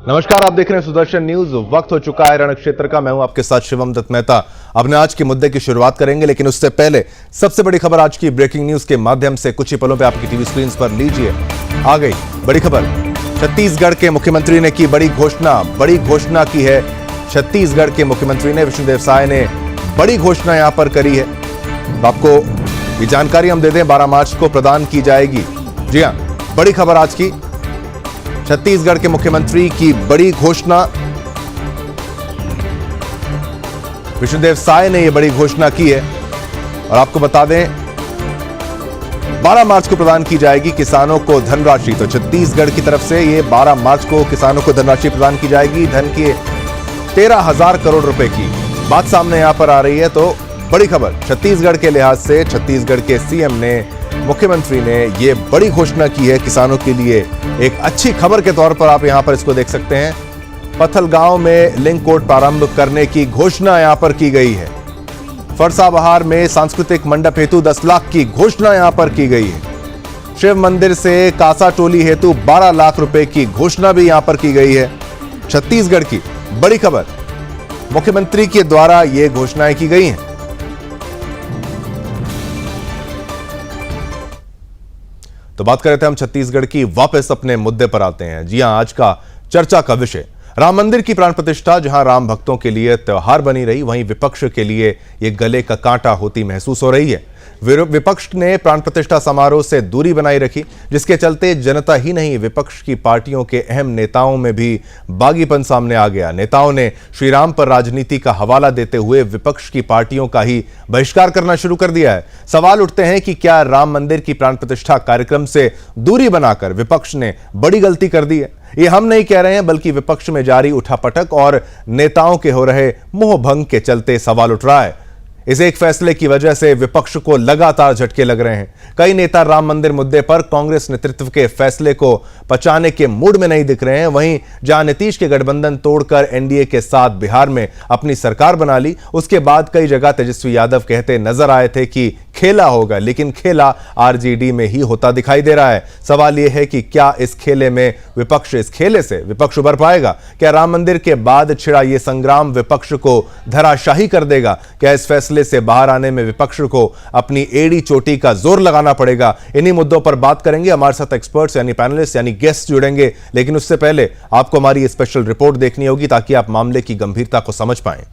नमस्कार, आप देख रहे हैं सुदर्शन न्यूज। वक्त हो चुका है रण क्षेत्र का। मैं हूं आपके साथ शिवम दत्त मेहता। अपने आज के मुद्दे की शुरुआत करेंगे, लेकिन उससे पहले सबसे बड़ी खबर आज की ब्रेकिंग न्यूज के माध्यम से कुछ ही पलों पे आपकी टीवी स्क्रीन पर लीजिए। आ गई बड़ी खबर। छत्तीसगढ़ के मुख्यमंत्री ने की बड़ी घोषणा की है। छत्तीसगढ़ के मुख्यमंत्री ने विष्णुदेव साय ने बड़ी घोषणा यहां पर करी है। आपको ये जानकारी हम दे दें, 12 मार्च को प्रदान की जाएगी। जी हां, बड़ी खबर आज की। छत्तीसगढ़ के मुख्यमंत्री की बड़ी घोषणा। विष्णुदेव साय ने यह बड़ी घोषणा की है और आपको बता दें 12 मार्च को प्रदान की जाएगी किसानों को धनराशि। तो छत्तीसगढ़ की तरफ से ये 12 मार्च को किसानों को धनराशि प्रदान की जाएगी। धन के 13,000 करोड़ रुपए की बात सामने यहां पर आ रही है। तो बड़ी खबर छत्तीसगढ़ के लिहाज से, छत्तीसगढ़ के सीएम ने, मुख्यमंत्री ने ये बड़ी घोषणा की है किसानों के लिए। एक अच्छी खबर के तौर पर आप यहां पर इसको देख सकते हैं। पथलगांव में लिंक कोर्ट प्रारंभ करने की घोषणा यहां पर की गई है। फरसाबहार में सांस्कृतिक मंडप हेतु 10 लाख की घोषणा यहां पर की गई है। शिव मंदिर से कासा टोली हेतु 12 लाख रुपए की घोषणा भी यहां पर की गई है। छत्तीसगढ़ की बड़ी खबर, मुख्यमंत्री के द्वारा ये घोषणाएं की गई हैं। तो बात कर रहे थे हम छत्तीसगढ़ की, वापस अपने मुद्दे पर आते हैं। जी हां, आज का चर्चा का विषय राम मंदिर की प्राण प्रतिष्ठा। जहां राम भक्तों के लिए त्योहार बनी रही, वहीं विपक्ष के लिए ये गले का कांटा होती महसूस हो रही है। विपक्ष ने प्राण प्रतिष्ठा समारोह से दूरी बनाई रखी, जिसके चलते जनता ही नहीं, विपक्ष की पार्टियों के अहम नेताओं में भी बागीपन सामने आ गया। नेताओं ने श्री राम पर राजनीति का हवाला देते हुए विपक्ष की पार्टियों का ही बहिष्कार करना शुरू कर दिया है। सवाल उठते हैं कि क्या राम मंदिर की प्राण प्रतिष्ठा कार्यक्रम से दूरी बनाकर विपक्ष ने बड़ी गलती कर दी है? ये हम नहीं कह रहे हैं, बल्कि विपक्ष में जारी उठापटक और नेताओं के हो रहे मोहभंग के चलते सवाल उठ रहा है। इस एक फैसले की वजह से विपक्ष को लगातार झटके लग रहे हैं। कई नेता राम मंदिर मुद्दे पर कांग्रेस नेतृत्व के फैसले को पचाने के मूड में नहीं दिख रहे हैं। वहीं जहां नीतीश के गठबंधन तोड़कर एनडीए के साथ बिहार में अपनी सरकार बना ली, उसके बाद कई जगह तेजस्वी यादव कहते नजर आए थे कि खेला होगा, लेकिन खेला आरजेडी में ही होता दिखाई दे रहा है। सवाल यह है कि क्या इस खेले से विपक्ष उभर पाएगा? क्या राम मंदिर के बाद छिड़ा यह संग्राम विपक्ष को धराशाही कर देगा? क्या इस फैसले से बाहर आने में विपक्ष को अपनी एड़ी चोटी का जोर लगाना पड़ेगा? इन्हीं मुद्दों पर बात करेंगे। हमारे साथ एक्सपर्ट्स यानी पैनलिस्ट यानी गेस्ट जुड़ेंगे, लेकिन उससे पहले आपको हमारी ये स्पेशल रिपोर्ट देखनी होगी ताकि आप मामले की गंभीरता को समझ पाएं।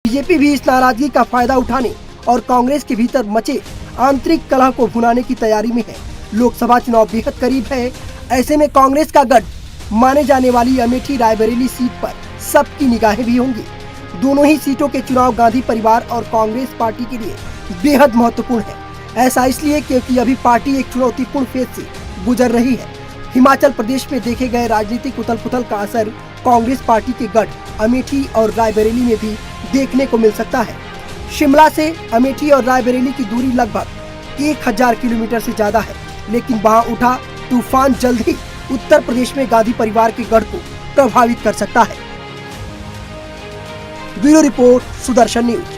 बीजेपी भी इस नाराजगी का फायदा उठाने और कांग्रेस के भीतर मचे आंतरिक कलह को भुनाने की तैयारी में है। लोकसभा चुनाव बेहद करीब है। ऐसे में कांग्रेस का गढ़ माने जाने वाली अमेठी रायबरेली सीट पर सबकी निगाहें भी होंगी। दोनों ही सीटों के चुनाव गांधी परिवार और कांग्रेस पार्टी के लिए बेहद महत्वपूर्ण है। ऐसा इसलिए क्योंकि अभी पार्टी एक चुनौतीपूर्ण फेज से गुजर रही है। हिमाचल प्रदेश में देखे गए राजनीतिक उथल पुथल का असर कांग्रेस पार्टी के गढ़ अमेठी और रायबरेली में भी देखने को मिल सकता है। शिमला से अमेठी और रायबरेली की दूरी लगभग 1000 किलोमीटर से ज्यादा है, लेकिन वहां उठा तूफान जल्द ही उत्तर प्रदेश में गांधी परिवार के गढ़ को प्रभावित कर सकता है। Bureau report, Sudarshan news.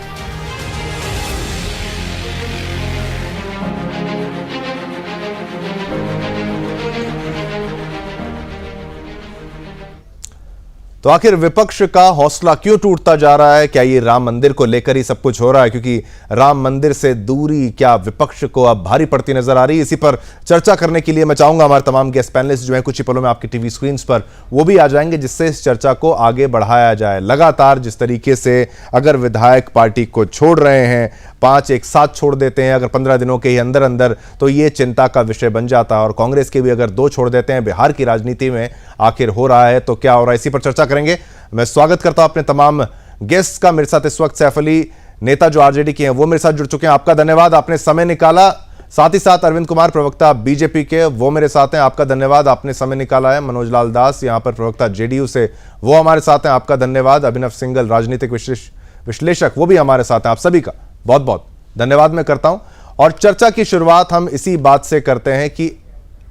तो आखिर विपक्ष का हौसला क्यों टूटता जा रहा है? क्या ये राम मंदिर को लेकर ही सब कुछ हो रहा है? क्योंकि राम मंदिर से दूरी क्या विपक्ष को अब भारी पड़ती नजर आ रही है? इसी पर चर्चा करने के लिए मैं चाहूंगा हमारे तमाम गेस्ट पैनलिस्ट जो हैं कुछ ही पलों में आपकी टीवी स्क्रीन पर वो भी आ जाएंगे, जिससे इस चर्चा को आगे बढ़ाया जाए। लगातार जिस तरीके से अगर विधायक पार्टी को छोड़ रहे हैं, 5 एक साथ छोड़ देते हैं अगर 15 दिनों के ही अंदर अंदर, तो ये चिंता का विषय बन जाता है। और कांग्रेस के भी अगर 2 छोड़ देते हैं, बिहार की राजनीति में आखिर हो रहा है तो क्या हो रहा है, इसी पर चर्चा करेंगे। मैं स्वागत करता हूं अपने तमाम गेस्ट का। मेरे साथ इस वक्त सैफ अली नेता जो आरजेडी के हैं वो मेरे साथ जुड़ चुके हैं, आपका धन्यवाद, आपने समय निकाला। साथ ही साथ अरविंद कुमार प्रवक्ता बीजेपी के, वो मेरे साथ हैं, आपका धन्यवाद, आपने समय निकाला है। मनोज लाल दास यहां पर प्रवक्ता जेडीयू से, वो हमारे साथ हैं, आपका धन्यवाद। अभिनव सिंघल राजनीतिक विश्लेषक, वो भी हमारे साथ हैं। आप सभी का बहुत बहुत धन्यवाद मैं करता हूं। और चर्चा की शुरुआत हम इसी बात से करते हैं कि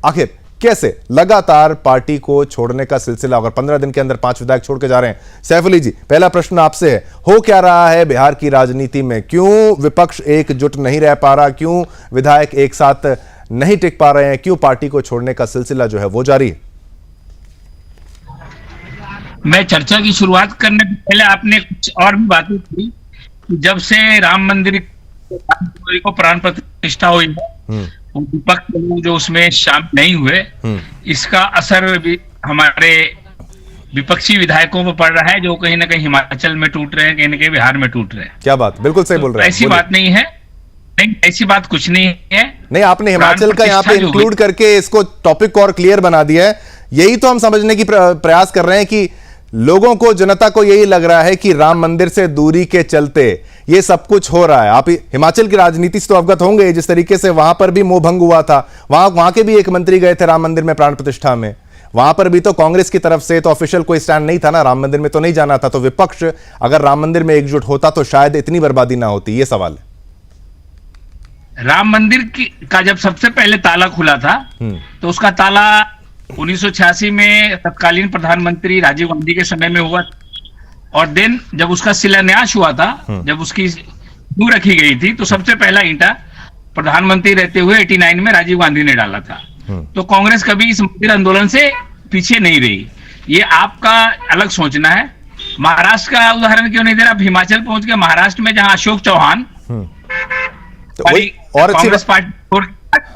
आखिर कैसे लगातार पार्टी को छोड़ने का सिलसिला, अगर 15 दिन के अंदर 5 विधायक छोड़ के जा रहे हैं। सैफ अली जी, पहला प्रश्न आपसे है, हो क्या रहा है बिहार की राजनीति में? क्यों विपक्ष एकजुट नहीं रह पा रहा? क्यों विधायक एक साथ नहीं टिक पा रहे हैं? क्यों पार्टी को छोड़ने का सिलसिला जो है वो जारी है? मैं चर्चा की शुरुआत करने से पहले आपने कुछ और भी बातें की। जब से राम मंदिर को प्राण प्रतिष्ठा हुई है, विपक्ष लोग जो उसमें शामिल नहीं हुए, इसका असर भी हमारे विपक्षी विधायकों पर पड़ रहा है, जो कहीं ना कहीं हिमाचल में टूट रहे हैं, कहीं ना कहीं बिहार में टूट रहे हैं। क्या बात, बिल्कुल सही बोल रहे हैं। ऐसी बात नहीं है, नहीं ऐसी बात कुछ नहीं है। नहीं, आपने हिमाचल का यहाँ पे इंक्लूड करके इसको टॉपिक को और क्लियर बना दिया है। यही तो हम समझने की प्रयास कर रहे हैं कि लोगों को, जनता को यही लग रहा है कि राम मंदिर से दूरी के चलते ये सब कुछ हो रहा है। आप हिमाचल की राजनीति से तो अवगत होंगे, जिस तरीके से वहां पर भी मोह भंग हुआ था, वहां के भी एक मंत्री गए थे राम मंदिर में प्राण प्रतिष्ठा में, वहां पर भी तो कांग्रेस की तरफ से तो ऑफिशियल कोई स्टैंड नहीं था ना, राम मंदिर में तो नहीं जाना था। तो विपक्ष अगर राम मंदिर में एकजुट होता तो शायद इतनी बर्बादी ना होती, ये सवाल है। राम मंदिर का जब सबसे पहले ताला खुला था, तो उसका ताला 1986 में तत्कालीन प्रधानमंत्री राजीव गांधी के समय में हुआ, और देन जब उसका शिलान्यास हुआ था, जब उसकी नींव रखी गई थी, तो सबसे पहला ईंटा प्रधानमंत्री रहते हुए 89 में राजीव गांधी ने डाला था। तो कांग्रेस कभी इस मंदिर आंदोलन से पीछे नहीं रही। ये आपका अलग सोचना है। महाराष्ट्र का उदाहरण क्यों नहीं दे रहा? आप हिमाचल पहुंच गए, महाराष्ट्र में जहां अशोक चौहान और कांग्रेस पार्टी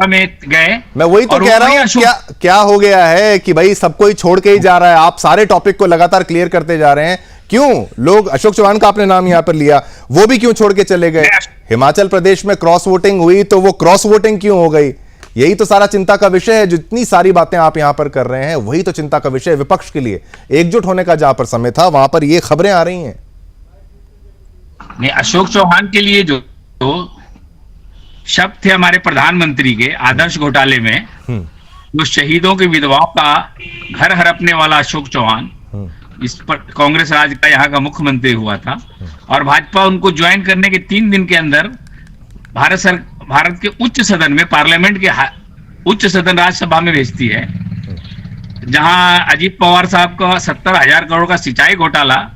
में गए, मैं वही तो कह रहा हूं, क्या हो गया है कि भाई सबको ही छोड़ के ही जा रहा है। आप सारे टॉपिक को लगातार क्लियर करते जा रहे हैं, क्यों लोग, अशोक चौहान का आपने नाम यहां पर लिया, वो भी क्यों छोड़ के चले गए? हिमाचल प्रदेश में क्रॉस वोटिंग हुई तो वो क्रॉस वोटिंग क्यों हो गई? यही तो सारा चिंता का विषय है। जितनी सारी बातें आप यहां पर कर रहे हैं, वही तो चिंता का विषय है विपक्ष के लिए। एकजुट होने का जहां पर समय था, वहां पर ये खबरें आ रही हैं। नहीं, अशोक चौहान के लिए जो शब्द थे हमारे प्रधानमंत्री के आदर्श घोटाले में, जो शहीदों की विधवाओं का घर हड़पने वाला अशोक चौहान, इस पर कांग्रेस राज का यहाँ का मुख्यमंत्री हुआ था, और भाजपा उनको ज्वाइन करने के 3 दिन के अंदर भारत के उच्च सदन में, पार्लियामेंट के उच्च सदन राज्यसभा में भेजती है, जहां अजीत पवार साहब का 70,000 करोड़ का सिंचाई घोटाला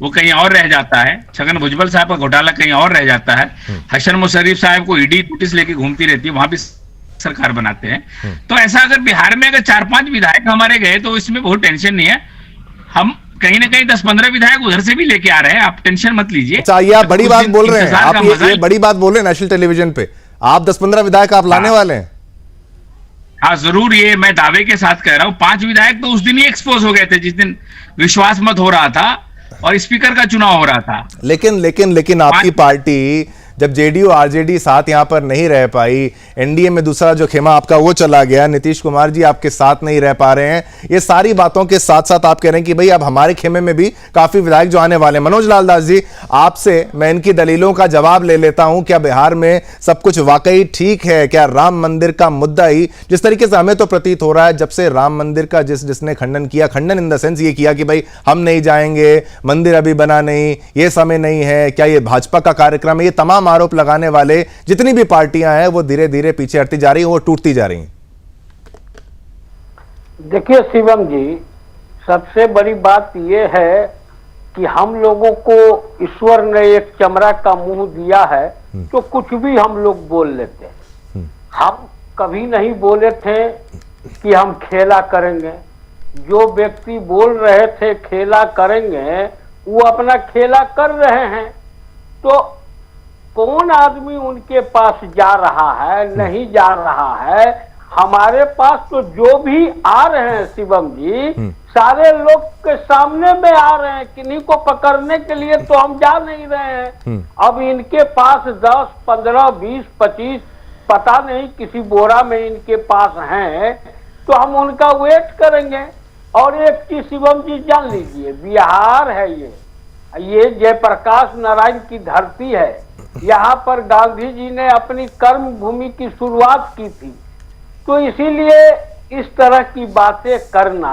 वो कहीं और रह जाता है, छगन भुजबल साहब का घोटाला कहीं और रह जाता है, हसन मुशर्रफ साहब को ईडी नोटिस लेके घूमती रहती है, वहां भी सरकार बनाते हैं। तो ऐसा अगर बिहार में अगर 4-5 विधायक हमारे गए तो इसमें बहुत टेंशन नहीं है। हम कहीं ना कहीं 10-15 विधायक उधर से भी लेके आ रहे हैं, आप टेंशन मत लीजिए। अच्छा, ये आप बड़ी बात बोल रहे हैं, आप ये बड़ी बात बोल रहे हैं नेशनल टेलीविजन पे, आप 10-15 विधायक आप लाने वाले हैं? हाँ जरूर, ये मैं दावे के साथ कह रहा हूँ। 5 विधायक तो उस दिन ही एक्सपोज हो गए थे जिस दिन विश्वास मत हो रहा था और स्पीकर का चुनाव हो रहा था। लेकिन आपकी पार्टी जब जेडीयू आरजेडी साथ यहां पर नहीं रह पाई, एनडीए में दूसरा जो खेमा आपका वो चला गया, नीतीश कुमार जी आपके साथ नहीं रह पा रहे हैं, ये सारी बातों के साथ साथ आप कह रहे हैं कि भाई अब हमारे खेमे में भी काफी विधायक जो आने वाले। मनोज लाल दास जी, आपसे मैं इनकी दलीलों का जवाब ले लेता हूं। क्या बिहार में सब कुछ वाकई ठीक है? क्या राम मंदिर का मुद्दा ही, जिस तरीके से हमें तो प्रतीत हो रहा है जब से राम मंदिर का जिसने खंडन किया, खंडन इन द सेंस ये किया कि भाई हम नहीं जाएंगे, मंदिर अभी बना नहीं, ये समय नहीं है, क्या ये भाजपा का कार्यक्रम है, ये तमाम आरोप लगाने वाले जितनी भी पार्टियां हैं वो धीरे धीरे पीछे हटती जा रही हैं, वो टूटती जा रही हैं। देखिए शिवम जी, सबसे बड़ी बात यह है कि हम लोगों को ईश्वर ने एक चमड़ा का मुंह दिया है तो कुछ भी हम लोग बोल लेते हैं। हम कभी नहीं बोले थे कि हम खेला करेंगे। जो व्यक्ति बोल रहे थे खेला करेंगे, वो अपना खेला कर रहे हैं। तो कौन आदमी उनके पास जा रहा है, नहीं जा रहा है? हमारे पास तो जो भी आ रहे हैं शिवम जी, सारे लोग के सामने में आ रहे हैं। किन्हीं को पकड़ने के लिए तो हम जा नहीं रहे हैं। अब इनके पास 10, 15, 20, 25 पता नहीं किसी बोरा में इनके पास हैं, तो हम उनका वेट करेंगे। और एक चीज शिवम जी जान लीजिए, बिहार है ये जयप्रकाश नारायण की धरती है। यहाँ पर गांधी जी ने अपनी कर्म भूमि की शुरुआत की थी। तो इसीलिए इस तरह की बातें करना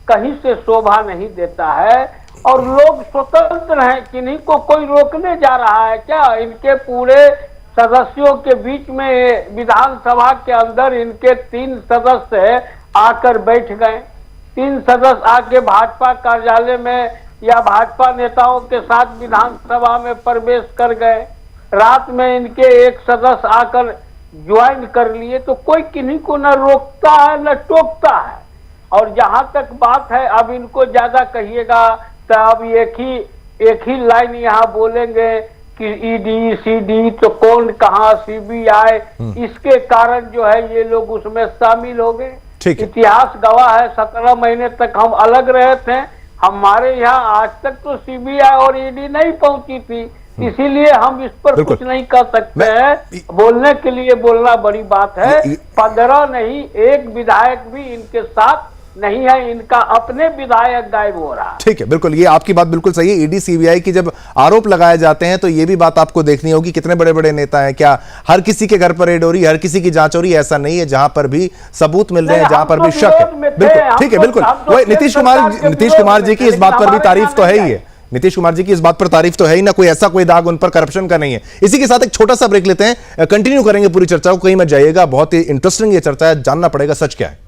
कहीं से शोभा नहीं देता है। और लोग स्वतंत्र हैं, किन्हीं को कोई रोकने जा रहा है क्या? इनके पूरे सदस्यों के बीच में विधानसभा के अंदर इनके 3 सदस्य आकर बैठ गए। 3 सदस्य आके भाजपा कार्यालय में या भाजपा नेताओं के साथ विधानसभा में प्रवेश कर गए। रात में इनके एक सदस्य आकर ज्वाइन कर लिए। तो कोई किन्हीं को न रोकता है न टोकता है। और जहां तक बात है, अब इनको ज्यादा कहिएगा तो अब एक ही लाइन यहाँ बोलेंगे कि ईडी सीडी, तो कौन कहाँ, सीबीआई, इसके कारण जो है ये लोग उसमें शामिल हो गए। इतिहास गवाह है, 17 महीने तक हम अलग रहे थे। हमारे यहाँ आज तक तो सीबीआई और ईडी नहीं पहुंची थी, इसीलिए हम इस पर कुछ नहीं कर सकते हैं। बोलने के लिए बोलना बड़ी बात है। 15 नहीं, एक विधायक भी इनके साथ नहीं है, इनका अपने विधायक गायब हो रहा है। ठीक है, बिल्कुल, ये आपकी बात बिल्कुल सही है। ईडी सीबीआई की जब आरोप लगाए जाते हैं तो ये भी बात आपको देखनी होगी कितने बड़े बड़े नेता हैं। क्या हर किसी के घर पर रेड हो रही, हर किसी की जांच हो रही? ऐसा नहीं है, जहां पर भी सबूत मिल रहे हैं, जहां पर भी शक है। बिल्कुल ठीक है, बिल्कुल। नीतीश कुमार जी की इस बात पर भी तारीफ तो है ही है। नीतीश कुमार जी की इस बात पर तारीफ तो है ही ना, कोई ऐसा कोई दाग उन पर करप्शन का नहीं है। इसी के साथ एक छोटा सा ब्रेक लेते हैं, कंटिन्यू करेंगे पूरी चर्चा को, कहीं मत जाइएगा। बहुत ही इंटरेस्टिंग ये चर्चा है, जानना पड़ेगा सच क्या है।